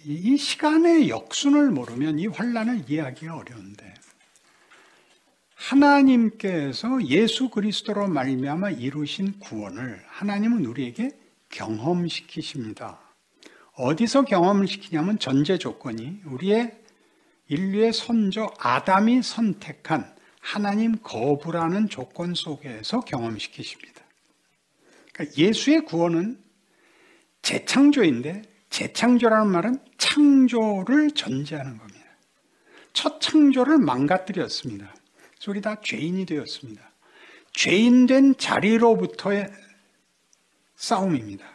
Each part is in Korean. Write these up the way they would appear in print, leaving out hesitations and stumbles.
이 시간의 역순을 모르면 이 환란을 이해하기가 어려운데, 하나님께서 예수 그리스도로 말미암아 이루신 구원을 하나님은 우리에게 경험시키십니다. 어디서 경험을 시키냐면 전제 조건이 우리의 인류의 선조 아담이 선택한 하나님 거부라는 조건 속에서 경험시키십니다. 그러니까 예수의 구원은 재창조인데, 재창조라는 말은 창조를 전제하는 겁니다. 첫 창조를 망가뜨렸습니다. 그래서 우리 다 죄인이 되었습니다. 죄인된 자리로부터의 싸움입니다.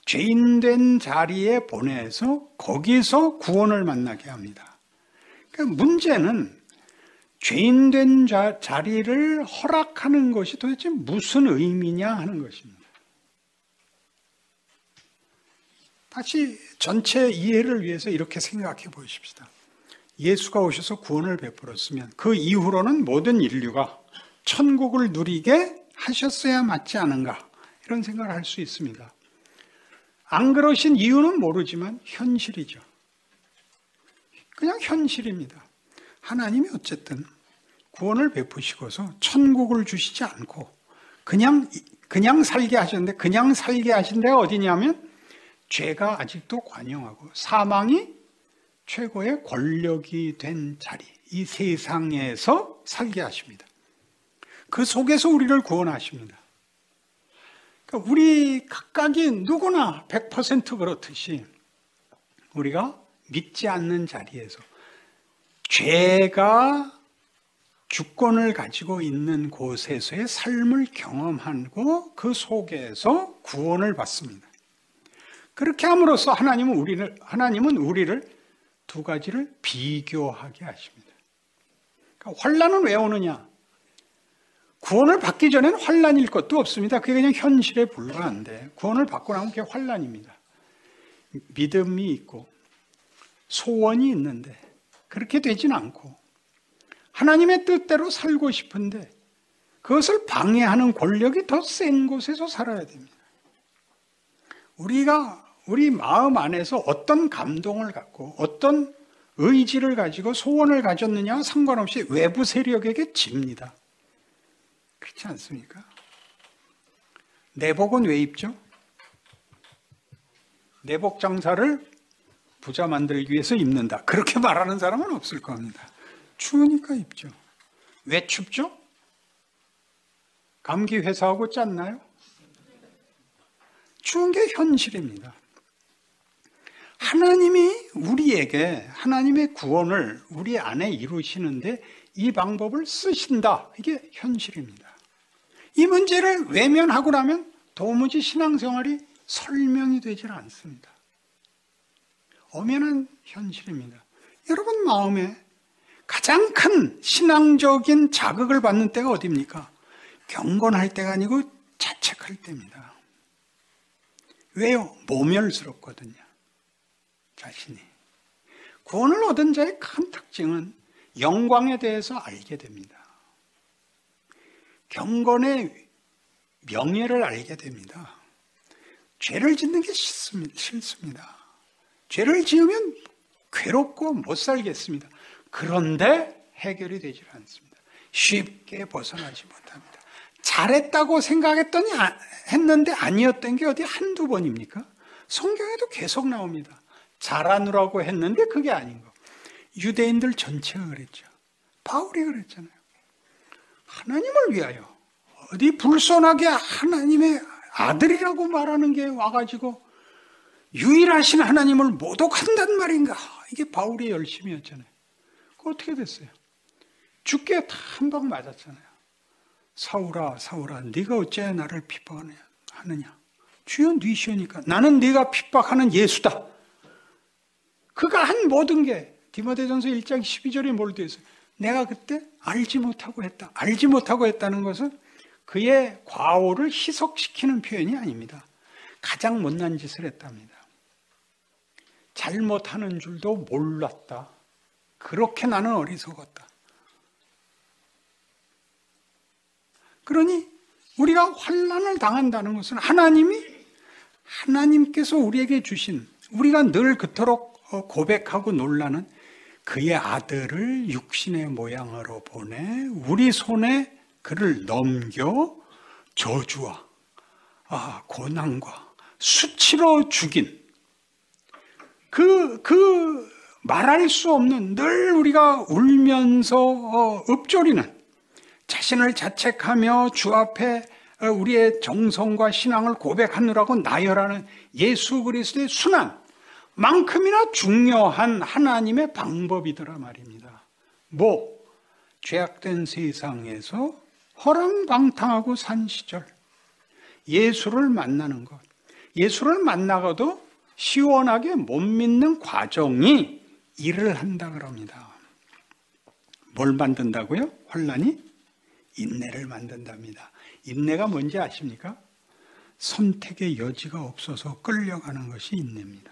죄인된 자리에 보내서 거기서 구원을 만나게 합니다. 그러니까 문제는 죄인된 자리를 허락하는 것이 도대체 무슨 의미냐 하는 것입니다. 다시 전체 이해를 위해서 이렇게 생각해 보십시다. 예수가 오셔서 구원을 베풀었으면 그 이후로는 모든 인류가 천국을 누리게 하셨어야 맞지 않은가, 이런 생각을 할 수 있습니다. 안 그러신 이유는 모르지만 현실이죠. 그냥 현실입니다. 하나님이 어쨌든 구원을 베푸시고서 천국을 주시지 않고 그냥 살게 하셨는데, 그냥 살게 하신 데가 어디냐면 죄가 아직도 관영하고 사망이 최고의 권력이 된 자리, 이 세상에서 살게 하십니다. 그 속에서 우리를 구원하십니다. 그러니까 우리 각각이 누구나 100% 그렇듯이 우리가 믿지 않는 자리에서 죄가 주권을 가지고 있는 곳에서의 삶을 경험하고 그 속에서 구원을 받습니다. 그렇게 함으로써 하나님은 우리를 두 가지를 비교하게 하십니다. 그러니까 환란은 왜 오느냐? 구원을 받기 전에는 환란일 것도 없습니다. 그게 그냥 현실에 불과한데, 구원을 받고 나면 그게 환란입니다. 믿음이 있고 소원이 있는데 그렇게 되진 않고, 하나님의 뜻대로 살고 싶은데 그것을 방해하는 권력이 더 센 곳에서 살아야 됩니다. 우리 마음 안에서 어떤 감동을 갖고 어떤 의지를 가지고 소원을 가졌느냐와 상관없이 외부 세력에게 집니다. 그렇지 않습니까? 내복은 왜 입죠? 내복 장사를 부자 만들기 위해서 입는다, 그렇게 말하는 사람은 없을 겁니다. 추우니까 입죠. 왜 춥죠? 감기 회사하고 짰나요? 추운 게 현실입니다. 하나님이 우리에게 하나님의 구원을 우리 안에 이루시는데 이 방법을 쓰신다, 이게 현실입니다. 이 문제를 외면하고 나면 도무지 신앙생활이 설명이 되질 않습니다. 엄연한 현실입니다. 여러분 마음에 가장 큰 신앙적인 자극을 받는 때가 어디입니까? 경건할 때가 아니고 자책할 때입니다. 왜요? 모멸스럽거든요. 자신이. 구원을 얻은 자의 큰 특징은 영광에 대해서 알게 됩니다. 경건의 명예를 알게 됩니다. 죄를 짓는 게 싫습니다. 죄를 지으면 괴롭고 못 살겠습니다. 그런데 해결이 되질 않습니다. 쉽게 벗어나지 못합니다. 잘했다고 했는데 아니었던 게 어디 한두 번입니까? 성경에도 계속 나옵니다. 잘하느라고 했는데 그게 아닌 거. 유대인들 전체가 그랬죠. 바울이 그랬잖아요. 하나님을 위하여 어디 불손하게 하나님의 아들이라고 말하는 게 와가지고 유일하신 하나님을 모독한단 말인가? 이게 바울의 열심이었잖아요. 그거 어떻게 됐어요? 죽게 한 방 맞았잖아요. 사울아 사울아 네가 어째 나를 핍박하느냐? 주여 네시오니까 나는 네가 핍박하는 예수다. 그가 한 모든 게 디모데전서 1장 12절에 뭘 되어 있어요? 내가 그때 알지 못하고 했다. 알지 못하고 했다는 것은 그의 과오를 희석시키는 표현이 아닙니다. 가장 못난 짓을 했답니다. 잘못하는 줄도 몰랐다. 그렇게 나는 어리석었다. 그러니 우리가 환난을 당한다는 것은 하나님께서 우리에게 주신 우리가 늘 그토록 고백하고 놀라는 그의 아들을 육신의 모양으로 보내 우리 손에 그를 넘겨 저주와 고난과 수치로 죽인 그 말할 수 없는, 늘 우리가 울면서 읊조리는, 자신을 자책하며 주 앞에 우리의 정성과 신앙을 고백하느라고 나열하는 예수 그리스도의 순환만큼이나 중요한 하나님의 방법이더라 말입니다. 죄악된 세상에서 허랑방탕하고 산 시절 예수를 만나는 것, 예수를 만나고도 시원하게 못 믿는 과정이 일을 한다 그럽니다. 뭘 만든다고요? 혼란이? 인내를 만든답니다. 인내가 뭔지 아십니까? 선택의 여지가 없어서 끌려가는 것이 인내입니다.